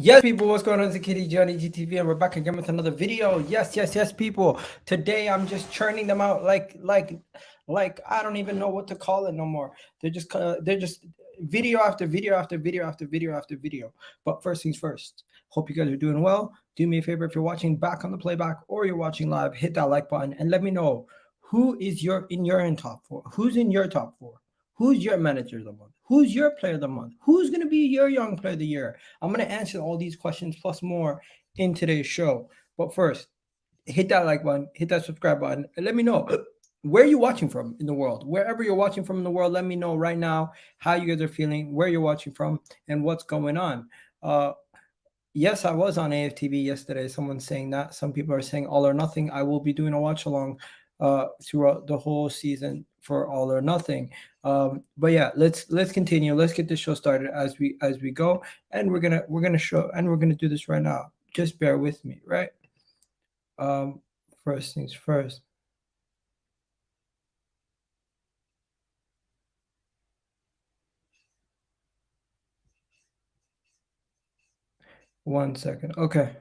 Yes, people, what's going on? It's Kitty Johnny GTV, and we're back again with another video. Yes, people. Today I'm just churning them out like I don't even know what to call it no more. They're just video after video after video after video after video. But first things first. Hope you guys are doing well. Do me a favor, if you're watching back on the playback or you're watching live, hit that like button and let me know who is in your top four. Who's in your top four? Who's your manager of the month? Who's your player of the month? Who's going to be your young player of the year? I'm going to answer all these questions plus more in today's show. But first, hit that like button, hit that subscribe button, and let me know where you're watching from in the world. Wherever you're watching from in the world, let me know right now how you guys are feeling, where you're watching from, and what's going on. Yes, I was on aftv yesterday. Someone's saying that. Some people are saying all or nothing. I will be doing a watch along throughout the whole season for all or nothing. But yeah, let's continue. Let's get this show started as we go, and we're gonna do this right now. Just bear with me, right? First things first. One second. Okay.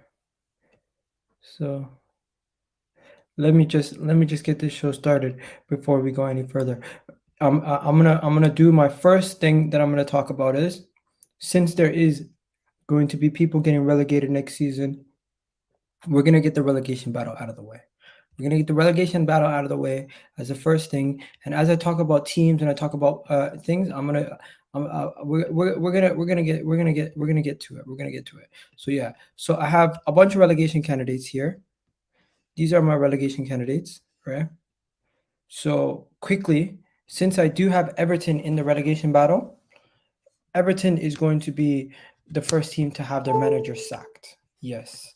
So let me just get this show started before we go any further. I'm gonna do my first thing that I'm gonna talk about is, since there is going to be people getting relegated next season, we're gonna get the relegation battle out of the way. We're gonna get the relegation battle out of the way as the first thing. And as I talk about teams and I talk about things, we're gonna get to it. We're gonna get to it. So yeah. So I have a bunch of relegation candidates here. These are my relegation candidates, right? So quickly, since I do have Everton in the relegation battle, Everton is going to be the first team to have their manager sacked. Yes.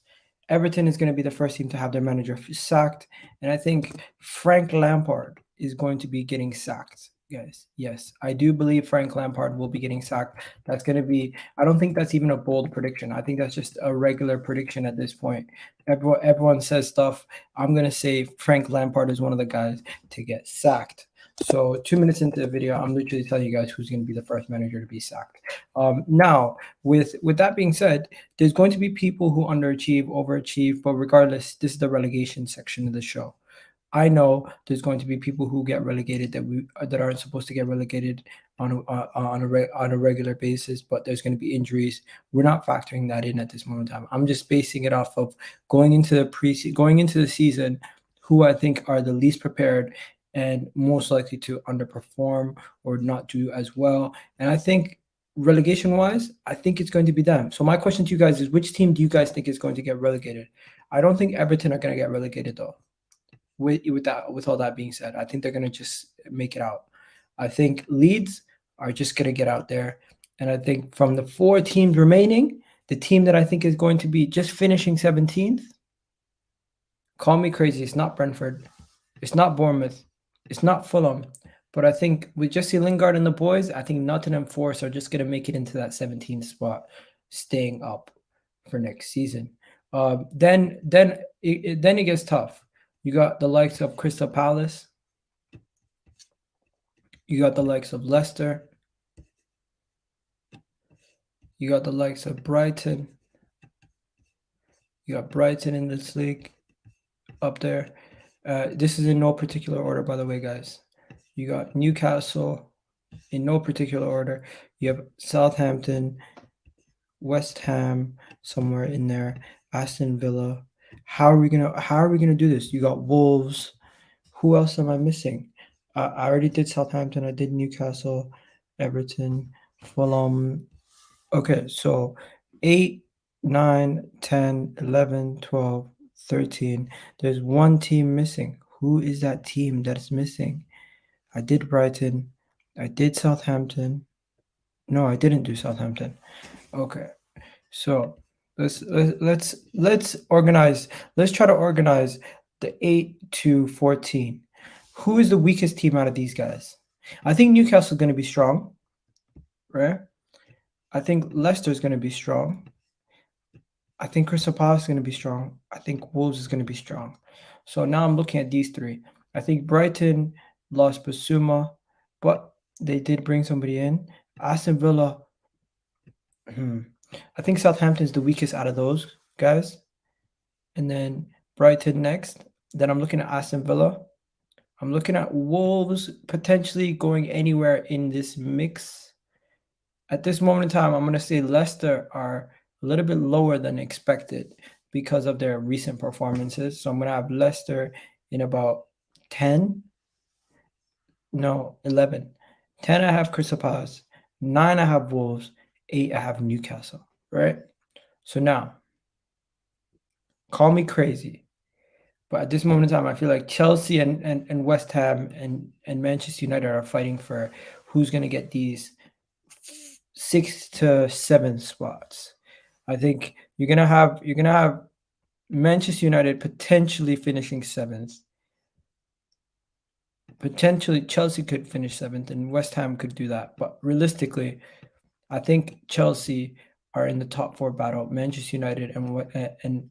Everton is going to be the first team to have their manager sacked. And I think Frank Lampard is going to be getting sacked, guys. Yes, I do believe Frank Lampard will be getting sacked. That's going to be, I don't think that's even a bold prediction. I think that's just a regular prediction at this point. Everyone says stuff. I'm going to say Frank Lampard is one of the guys to get sacked. So 2 minutes into the video, I'm literally telling you guys who's going to be the first manager to be sacked. Now, with that being said, there's going to be people who underachieve, overachieve, but regardless, this is the relegation section of the show. I know there's going to be people who get relegated that aren't supposed to get relegated on a regular basis, but there's going to be injuries. We're not factoring that in at this moment in time. I'm just basing it off of going into the season, who I think are the least prepared and most likely to underperform or not do as well. And I think relegation-wise, I think it's going to be them. So my question to you guys is, which team do you guys think is going to get relegated? I don't think Everton are going to get relegated, though. With all that being said, I think they're going to just make it out. I think Leeds are just going to get out there. And I think from the 4 teams remaining, the team that I think is going to be just finishing 17th, call me crazy, it's not Brentford, it's not Bournemouth, it's not Fulham, but I think with Jesse Lingard and the boys, I think Nottingham Forest are just going to make it into that 17th spot, staying up for next season. Then it gets tough. You got the likes of Crystal Palace. You got the likes of Leicester. You got the likes of Brighton. You got Brighton in this league up there. This is in no particular order, by the way, guys. You got Newcastle in no particular order. You have Southampton, West Ham somewhere in there, Aston Villa. How are we gonna do this? You got Wolves. Who else am I missing? I already did Southampton. I did Newcastle, Everton, Fulham. Okay, so 8, 9, 10, 11, 12, 13. There's one team missing. Who is that team that's missing? I did Brighton. I did Southampton. No, I didn't do Southampton. Okay, so Let's organize. Let's try to organize the 8 to 14. Who is the weakest team out of these guys? I think Newcastle is going to be strong, right? I think Leicester is going to be strong. I think Crystal Palace is going to be strong. I think Wolves is going to be strong. So now I'm looking at these three. I think Brighton lost Basuma, but they did bring somebody in. Aston Villa. I think Southampton's the weakest out of those guys. And then Brighton next. Then I'm looking at Aston Villa. I'm looking at Wolves potentially going anywhere in this mix. At this moment in time, I'm going to say Leicester are a little bit lower than expected because of their recent performances. So I'm going to have Leicester in about 10. No, 11. 10, I have Crystal Palace. 9, I have Wolves. 8, I have Newcastle, right? So now, call me crazy. But at this moment in time, I feel like Chelsea and West Ham and Manchester United are fighting for who's going to get these 6 to 7 spots. I think you're gonna have Manchester United potentially finishing 7th. Potentially Chelsea could finish 7th and West Ham could do that. But realistically, I think Chelsea are in the top 4 battle. Manchester United and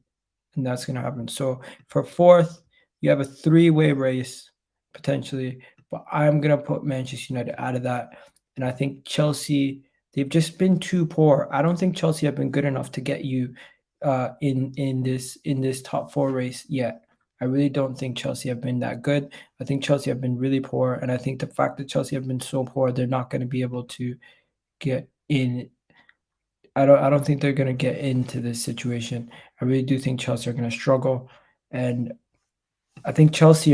that's going to happen. So for 4th, you have a 3-way race potentially, but I'm going to put Manchester United out of that. And I think Chelsea, they've just been too poor. I don't think Chelsea have been good enough to get you in this top 4 race yet. I really don't think Chelsea have been that good. I think Chelsea have been really poor, and I think the fact that Chelsea have been so poor, they're not going to be able to get in. I don't think they're going to get into this situation. I really do think Chelsea are going to struggle, and I think Chelsea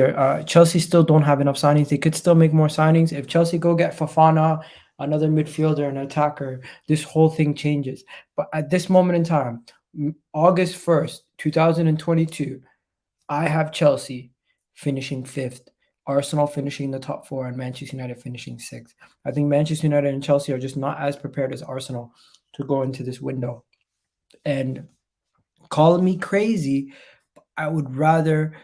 still don't have enough signings. They could still make more signings. If Chelsea go get Fofana, another midfielder, an attacker, this whole thing changes. But at this moment in time, August 1st, 2022, I have Chelsea finishing 5th, Arsenal finishing in the top 4, and Manchester United finishing 6th. I think Manchester United and Chelsea are just not as prepared as Arsenal to go into this window. And call me crazy, I would rather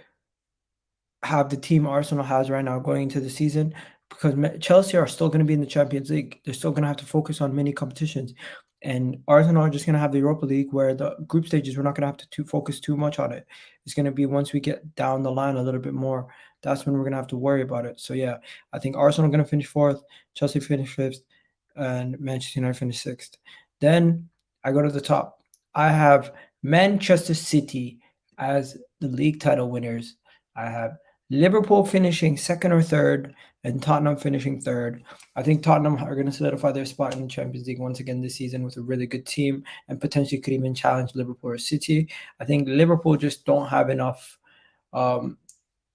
have the team Arsenal has right now going into the season, because Chelsea are still going to be in the Champions League. They're still going to have to focus on many competitions. And Arsenal are just going to have the Europa League, where the group stages, we're not going to have to focus too much on it. It's going to be once we get down the line a little bit more, that's when we're going to have to worry about it. So yeah, I think Arsenal are going to finish 4th, Chelsea finish 5th, and Manchester United finish 6th. Then I go to the top. I have Manchester City as the league title winners. I have Liverpool finishing 2nd or 3rd, and Tottenham finishing 3rd. I think Tottenham are going to solidify their spot in the Champions League once again this season with a really good team, and potentially could even challenge Liverpool or City. I think Liverpool just don't have enough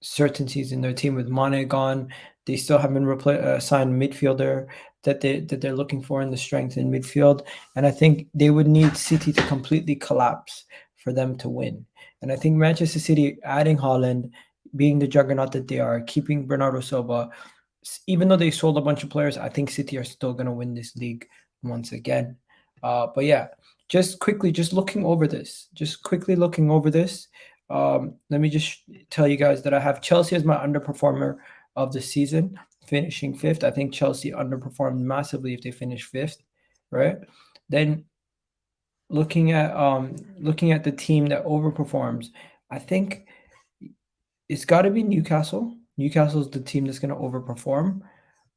certainties in their team with Mane gone. They still haven't signed midfielder that they're looking for in the strength in midfield, and I think they would need City to completely collapse for them to win. And I think Manchester City adding Haaland, being the juggernaut that they are, keeping Bernardo Silva, even though they sold a bunch of players, I think City are still going to win this league once again. But yeah, just looking over this, let me just tell you guys that I have Chelsea as my underperformer of the season, finishing 5th. I think Chelsea underperformed massively if they finish 5th, right? Then looking at the team that overperforms, I think it's got to be Newcastle. Newcastle is the team that's going to overperform.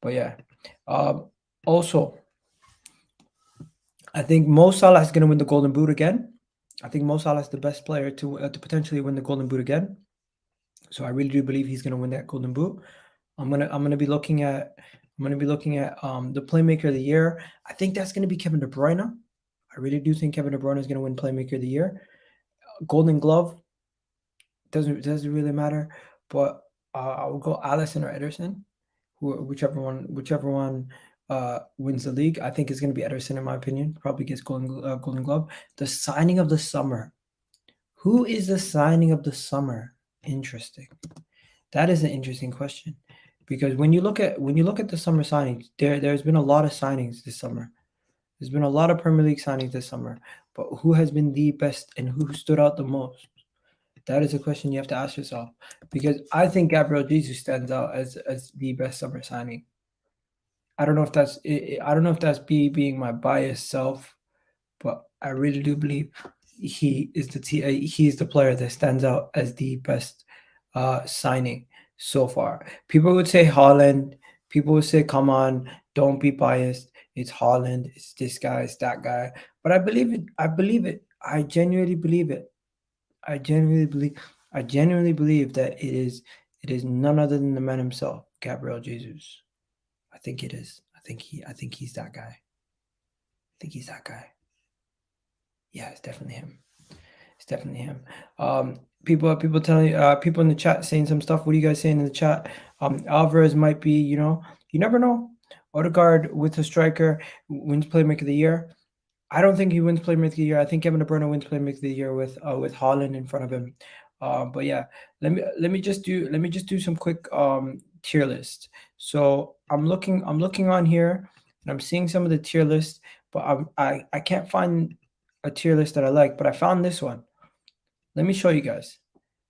But yeah, also, I think Mo Salah is going to win the Golden Boot again. I think Mo Salah is the best player to potentially win the Golden Boot again. So I really do believe he's going to win that Golden Boot. I'm gonna be looking at the playmaker of the year. I think that's going to be Kevin De Bruyne. I really do think Kevin De Bruyne is going to win playmaker of the year. Golden Glove doesn't really matter, but I will go Alisson or Ederson, whichever one wins the league. I think it's going to be Ederson in my opinion. Probably gets Golden Glove. The signing of the summer. Who is the signing of the summer? Interesting. That is an interesting question, because when you look at the summer signings, there's been a lot of signings this summer. There's been a lot of Premier League signings this summer, but who has been the best and who stood out the most? That is a question you have to ask yourself, because I think Gabriel Jesus stands out as the best summer signing. I don't know if that's I don't know if that's being my biased self, but I really do believe he is he's the player that stands out as the best signing so far. People would say Haaland. People would say, "Come on, don't be biased. It's Haaland. It's this guy. It's that guy." But I believe it. I believe it. I genuinely believe it. I genuinely believe. I genuinely believe that it is. It is none other than the man himself, Gabriel Jesus. I think it is. I think he's that guy. I think he's that guy. Yeah, it's definitely him. It's definitely him. People telling people in the chat saying some stuff. What are you guys saying in the chat? Alvarez might be, you never know. Odegaard with a striker wins Playmaker of the Year. I don't think he wins Playmaker of the Year. I think Kevin De Bruyne wins Playmaker of the Year with Haaland in front of him. But yeah, let me just do some quick tier list. So I'm looking on here and I'm seeing some of the tier list, but I can't find a tier list that I like. But I found this one. Let me show you guys.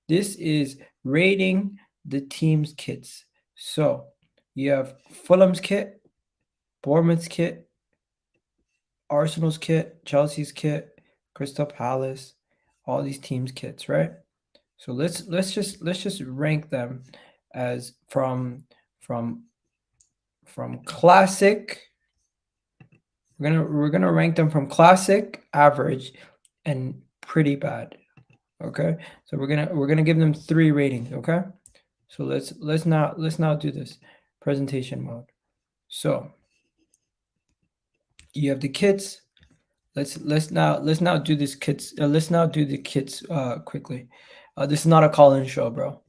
This is rating the team's kits. So you have Fulham's kit, Bournemouth's kit, Arsenal's kit, Chelsea's kit, Crystal Palace, all these teams' kits, right? So let's just rank them as from classic. We're gonna rank them from classic, average, and pretty bad. Okay, so we're gonna give them 3 ratings. Okay, so let's now do this presentation mode. So you have the kits. Let's now do this kits. Let's now do the kits quickly. This is not a call-in show, bro.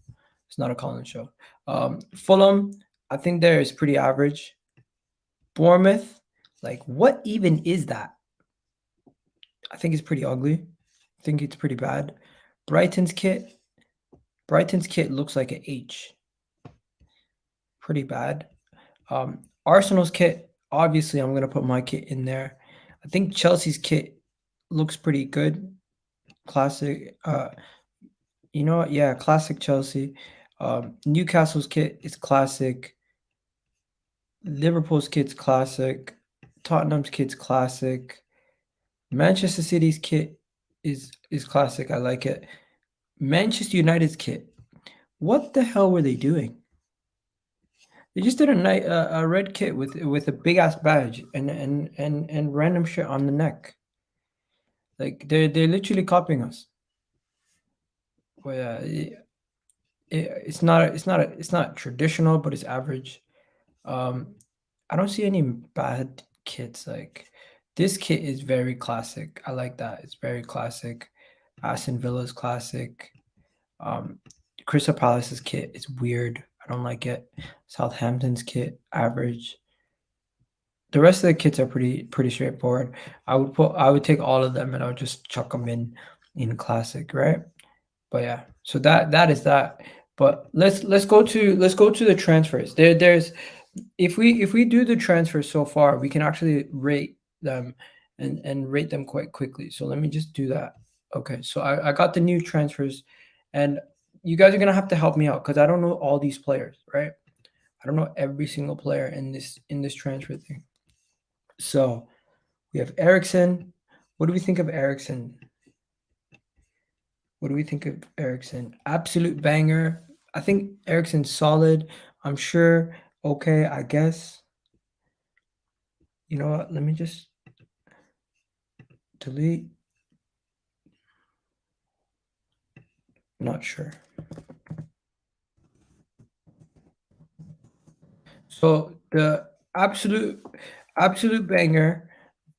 It's not a call-in show. Fulham, I think there is pretty average. Bournemouth, like what even is that? I think it's pretty ugly. I think it's pretty bad. Brighton's kit looks like an H. Pretty bad. Arsenal's kit, obviously I'm gonna put my kit in there. I think Chelsea's kit looks pretty good. Classic. You know what? Yeah, classic Chelsea. Newcastle's kit is classic. Liverpool's kit's classic. Tottenham's kit's classic. Manchester City's kit is classic. I like it. Manchester United's kit. What the hell were they doing? They just did a red kit with a big ass badge and random shit on the neck. Like they're literally copying us. Well, yeah, it's not traditional, but it's average. I don't see any bad kits. Like this kit is very classic. I like that. It's very classic. Aston Villa's classic. Crystal Palace's kit is weird. I don't like it. Southampton's kit, average. The rest of the kits are pretty straightforward. I would take all of them and I would just chuck them in classic, right? But yeah, so that is that. But let's go to the transfers. There's if we do the transfers so far, we can actually rate them and rate them quite quickly. So let me just do that. Okay, so I got the new transfers, and you guys are gonna have to help me out because I don't know all these players, right? I don't know every single player in this transfer thing. So we have Ericsson. What do we think of Ericsson? What do we think of Ericsson? Absolute banger. I think Ericsson's solid. I'm sure. Okay, I guess. You know what? Let me just delete. Not sure. So the absolute banger,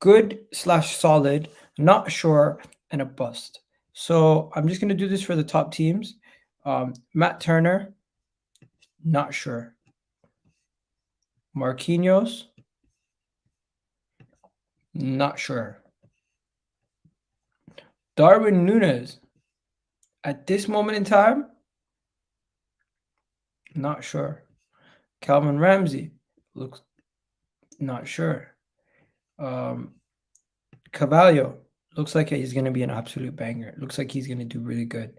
good / solid, not sure, and a bust. So I'm just gonna do this for the top teams. Matt Turner, not sure. Marquinhos, not sure. Darwin Núñez, at this moment in time, not sure. Calvin Ramsey, looks not sure. Cavallo looks like he's going to be an absolute banger. It looks like he's going to do really good.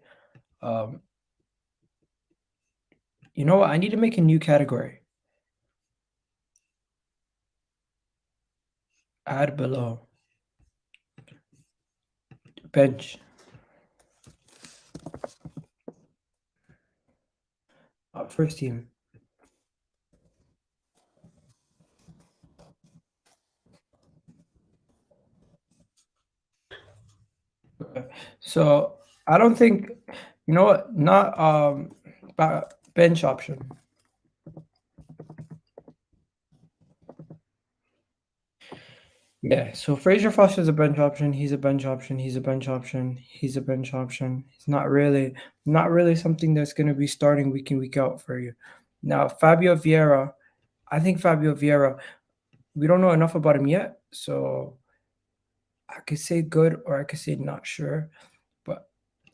You know what? I need to make a new category. Add below. Bench. First team. So I don't think, you know what? Not bench option. Yeah. So Fraser Foster's a bench option. He's a bench option. He's a bench option. He's a bench option. He's not really something that's going to be starting week in week out for you. Now Fabio Vieira, I think Fabio Vieira, we don't know enough about him yet, so I could say good or I could say not sure, but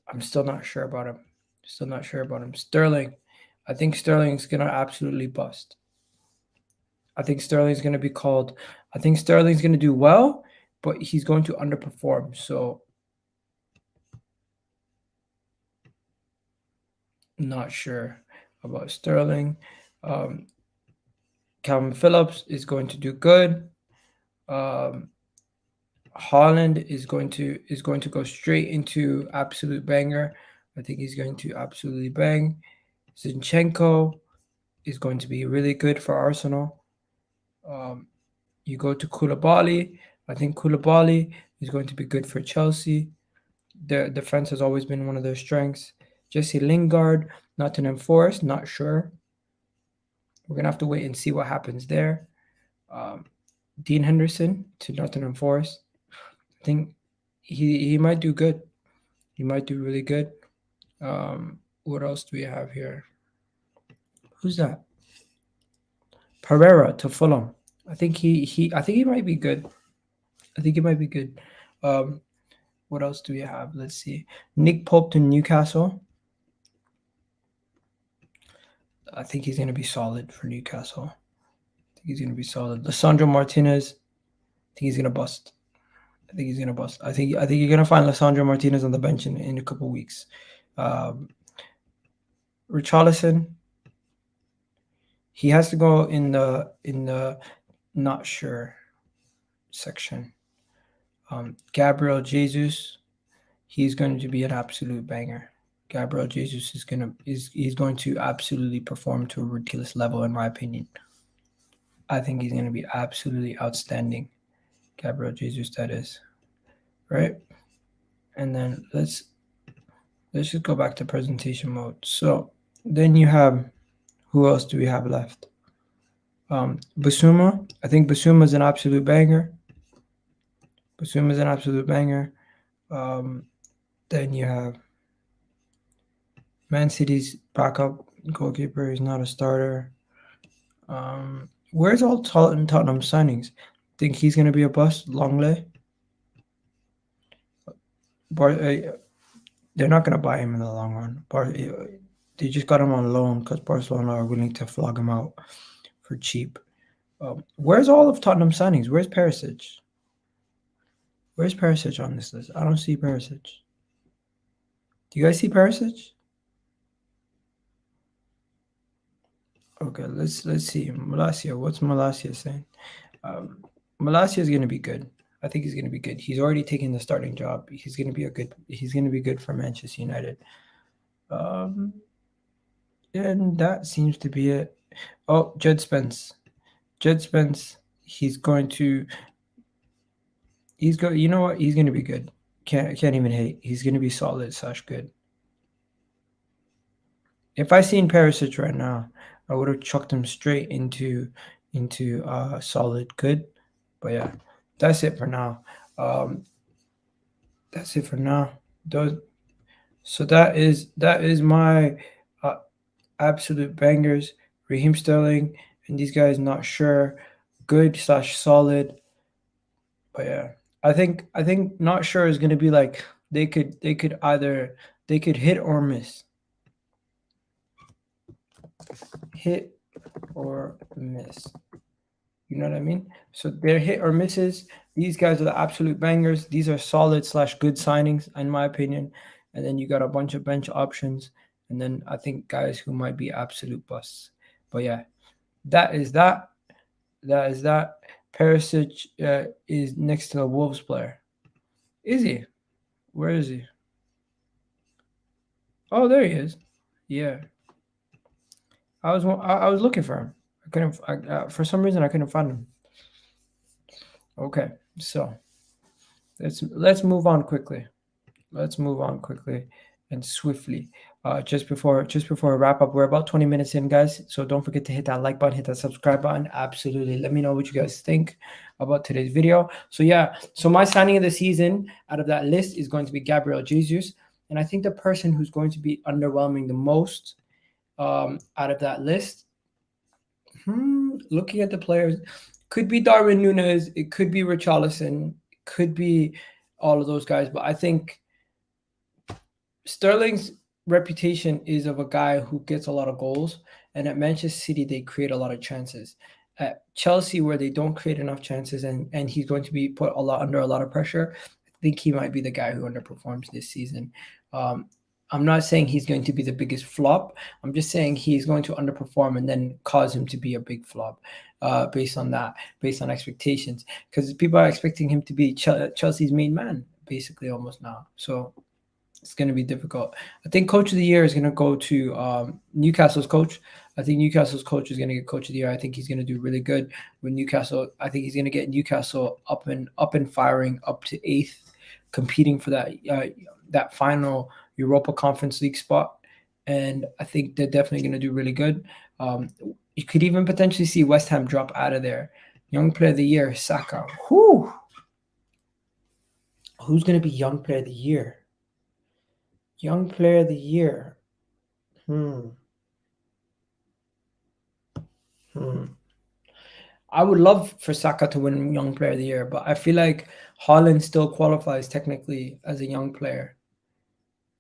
I'm still not sure about him. Still not sure about him. Sterling, I think Sterling's gonna absolutely bust. I think Sterling's gonna be called. I think Sterling's gonna do well, but he's going to underperform. So not sure about Sterling. Calvin Phillips is going to do good. Holland is going to go straight into absolute banger. I think he's going to absolutely bang. Zinchenko is going to be really good for Arsenal. You go to Koulibaly. I think Koulibaly is going to be good for Chelsea. Their defense has always been one of their strengths. Jesse Lingard, Nottingham Forest, not sure. We're going to have to wait and see what happens there. Dean Henderson to Nottingham Forest. I think he might do good. He might do really good. What else do we have here? Who's that? Pereira to Fulham. I think he might be good. I think he might be good. What else do we have? Let's see. Nick Pope to Newcastle. I think he's going to be solid for Newcastle. I think he's going to be solid. Lissandro Martinez. I think he's going to bust. I think you're going to find Lissandro Martinez on the bench in a couple of weeks. Richarlison. He has to go in the not sure section. Gabriel Jesus. He's going to be an absolute banger. Gabriel Jesus is going to absolutely perform to a ridiculous level, in my opinion. I think he's going to be absolutely outstanding. Gabriel Jesus, that is, right? And then let's just go back to presentation mode. So then you have, who else do we have left? Basuma. I think Basuma is an absolute banger. Then you have Man City's backup goalkeeper is not a starter. Where's all Tottenham signings? Think he's going to be a bust? Longley? They're not going to buy him in the long run. They just got him on loan because Barcelona are willing to flog him out for cheap. Where's all of Tottenham signings? Where's Perisic? Where's Perisic on this list? I don't see Perisic. Do you guys see Perisic? Okay, let's see. Malacia, what's Malacia saying? Malacia is going to be good. I think he's going to be good. He's already taken the starting job. He's going to be good for Manchester United. And that seems to be it. Oh, Jed Spence. He's going to you know what? He's going to be good. Can't even hate. He's going to be solid / good. If I seen Perisic right now, I would have chucked him straight into solid good. But yeah, that's it for now. So that is my absolute bangers. Raheem Sterling and these guys, not sure, good / solid. But yeah, I think not sure is gonna be like they could hit or miss. Hit or miss. You know what I mean? So they're hit or misses. These guys are the absolute bangers. These are solid / good signings, in my opinion. And then you got a bunch of bench options. And then I think guys who might be absolute busts. But yeah, that is that. That is that. Perisic is next to a Wolves player. Is he? Where is he? Oh, there he is. Yeah, I was looking for him. I couldn't. For some reason I couldn't find him. Okay, so let's move on quickly. Let's move on quickly and swiftly. Just before I wrap up, we're about 20 minutes in, guys. So don't forget to hit that like button, hit that subscribe button. Absolutely. Let me know what you guys think about today's video. So yeah, so my signing of the season out of that list is going to be Gabriel Jesus. And I think the person who's going to be underwhelming the most out of that list, looking at the players, could be Darwin Núñez, it could be Richarlison, it could be all of those guys. But I think Sterling's reputation is of a guy who gets a lot of goals, and at Manchester City they create a lot of chances. At Chelsea, where they don't create enough chances, and he's going to be put under a lot of pressure, I think he might be the guy who underperforms this season. I'm not saying he's going to be the biggest flop. I'm just saying he's going to underperform and then cause him to be a big flop based on expectations. Because people are expecting him to be Chelsea's main man, basically, almost now. So it's going to be difficult. I think Coach of the Year is going to go to Newcastle's coach. I think Newcastle's coach is going to get Coach of the Year. I think he's going to do really good with Newcastle. I think he's going to get Newcastle up and firing, up to 8th, competing for that final Europa Conference League spot. And I think they're definitely going to do really good. You could even potentially see West Ham drop out of there. Young Player of the Year, Saka. Whew. Who's going to be Young Player of the Year? Young Player of the Year. I would love for Saka to win Young Player of the Year, but I feel like Haaland still qualifies technically as a young player.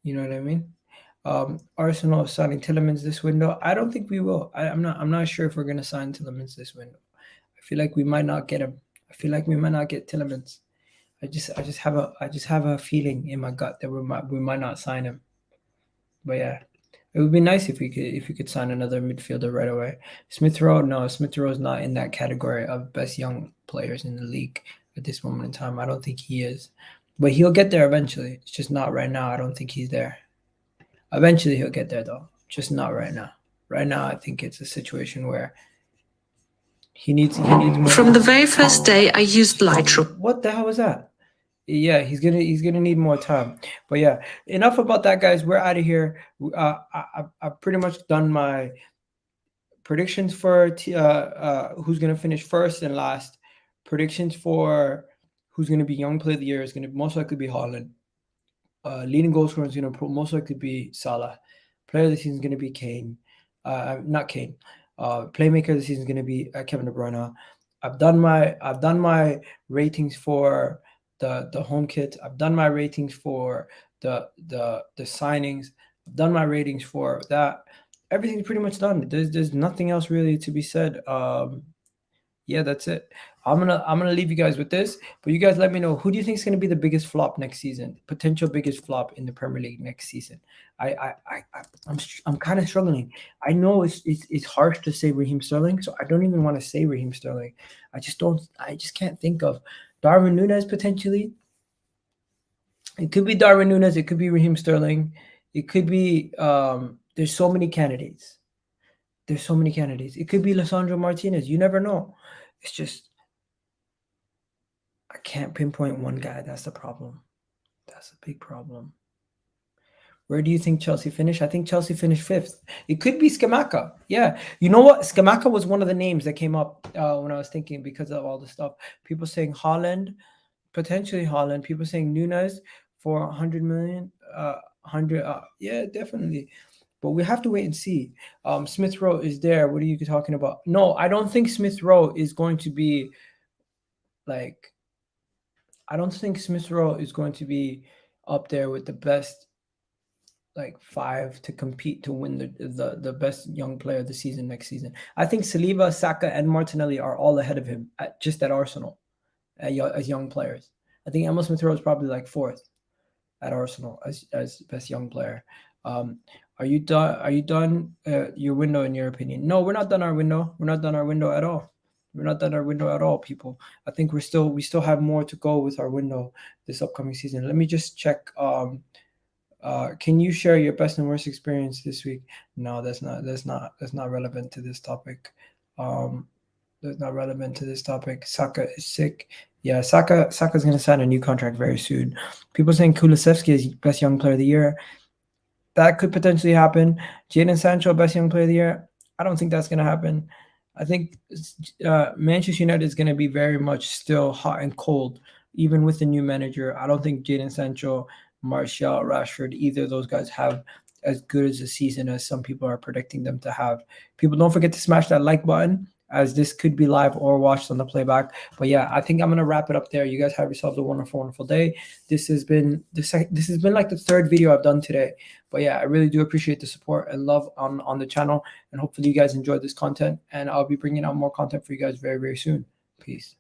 You know what I mean? Arsenal signing Tielemans this window. I don't think we will. I'm not sure if we're going to sign Tielemans this window. I feel like we might not get him. I feel like we might not get Tielemans. I just have a feeling in my gut that we might not sign him. But yeah, it would be nice if we could sign another midfielder right away. Smith Rowe is not in that category of best young players in the league at this moment in time. I don't think he is, but he'll get there eventually. It's just not right now. I don't think he's there. Eventually he'll get there though, just not right now. Right now, I think it's a situation where he needs more. From the very first day I used Lightroom. What the hell was that? Yeah, he's gonna need more time. But yeah, enough about that, guys. We're out of here. I've pretty much done my predictions for who's gonna finish first and last. Predictions for who's gonna be Young Player of the Year is gonna most likely be Haaland. Leading goal scorer is gonna most likely be Salah. Player of the season is gonna be Kane. Not Kane. Playmaker of the season is gonna be Kevin De Bruyne. I've done my ratings for the home kit. I've done my ratings for the signings. I've done my ratings for that. Everything's pretty much done. There's nothing else really to be said. Yeah, that's it. I'm gonna leave you guys with this, but you guys let me know, who do you think is gonna be the biggest flop next season? Potential biggest flop in the Premier League next season. I'm kind of struggling. I know it's harsh to say Raheem Sterling, so I don't even want to say Raheem Sterling. I just can't think of Darwin Núñez potentially. It could be Darwin Núñez. It could be Raheem Sterling. It could be. There's so many candidates. It could be Lisandro Martinez. You never know. It's just I can't pinpoint one guy. That's the problem. That's a big problem. Where do you think Chelsea finished? I think Chelsea finished 5th. It could be Scamacca. Yeah. You know what? Scamacca was one of the names that came up when I was thinking because of all the stuff. People saying Haaland, potentially Haaland. People saying Núñez for 100 million. Yeah, definitely. But we have to wait and see. Smith Rowe is there. What are you talking about? No, I don't think Smith Rowe is going to be like. I don't think Smith Rowe is going to be up there with the best like 5 to compete to win the best young player of the season next season. I think Saliba, Saka, and Martinelli are all ahead of him just at Arsenal as young players. I think Emil Smith Rowe is probably like 4th at Arsenal as best young player. Are you done? Are you done your window in your opinion? No, we're not done our window. We're not done our window at all. We're not done our window at all, people. I think we still have more to go with our window this upcoming season. Let me just check. Can you share your best and worst experience this week? No, that's not relevant to this topic. That's not relevant to this topic. Saka is sick. Yeah, Saka's gonna sign a new contract very soon. People saying Kulusevski is best young player of the year. That could potentially happen. Jadon Sancho, best young player of the year. I don't think that's gonna happen. I think Manchester United is gonna be very much still hot and cold, even with the new manager. I don't think Jadon Sancho, Martial, Rashford, either of those guys have as good as a season as some people are predicting them to have. People, don't forget to smash that like button, as this could be live or watched on the playback. But yeah, I think I'm gonna wrap it up there. You guys have yourselves a wonderful, wonderful day. This has been like the 3rd video I've done today. But yeah, I really do appreciate the support and love on the channel, and hopefully you guys enjoyed this content. And I'll be bringing out more content for you guys very, very soon. Peace.